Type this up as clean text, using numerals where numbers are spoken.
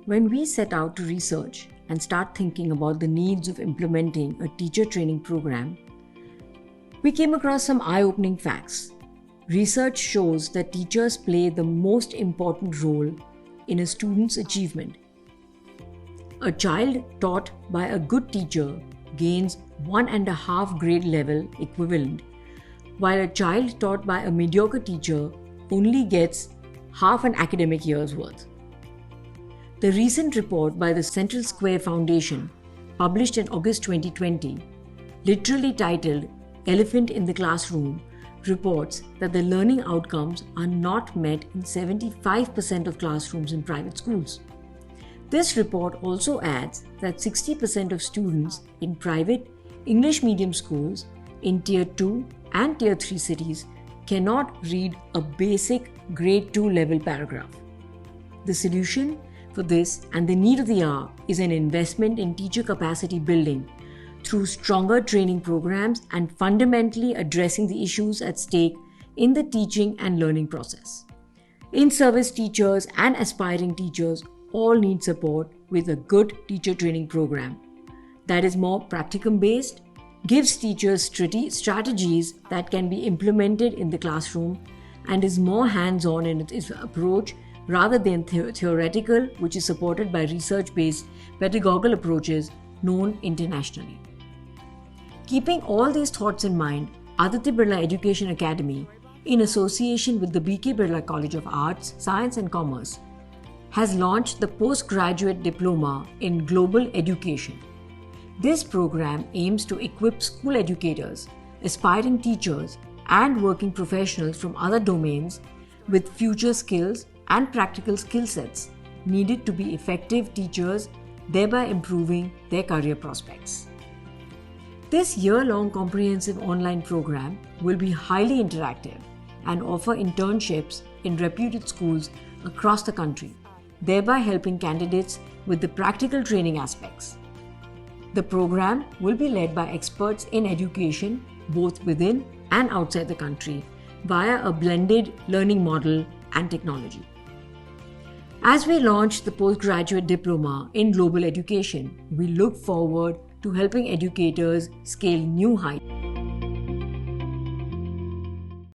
When we set out to research and start thinking about the needs of implementing a teacher training program, we came across some eye-opening facts. Research shows that teachers play the most important role in a student's achievement. A child taught by a good teacher gains 1.5 grade level equivalent, while a child taught by a mediocre teacher only gets half an academic year's worth. The recent report by the Central Square Foundation, published in August 2020, literally titled Elephant in the Classroom, reports that the learning outcomes are not met in 75% of classrooms in private schools. This report also adds that 60% of students in private English medium schools in Tier 2 and Tier 3 cities cannot read a basic Grade 2 level paragraph. The solution for this and the need of the hour is an investment in teacher capacity building through stronger training programs and fundamentally addressing the issues at stake in the teaching and learning process. In-service teachers and aspiring teachers all need support with a good teacher training program that is more practicum-based, gives teachers strategies that can be implemented in the classroom, and is more hands-on in its approach rather than theoretical, which is supported by research-based pedagogical approaches known internationally. Keeping all these thoughts in mind, Aditya Birla Education Academy, in association with the B.K. Birla College of Arts, Science and Commerce, has launched the Postgraduate Diploma in Global Education. This program aims to equip school educators, aspiring teachers, and working professionals from other domains with future skills and practical skill sets needed to be effective teachers, thereby improving their career prospects. This year-long comprehensive online program will be highly interactive and offer internships in reputed schools across the country, thereby helping candidates with the practical training aspects. The program will be led by experts in education both within and outside the country via a blended learning model and technology. As we launch the Postgraduate Diploma in Global Education, we look forward to helping educators scale new heights.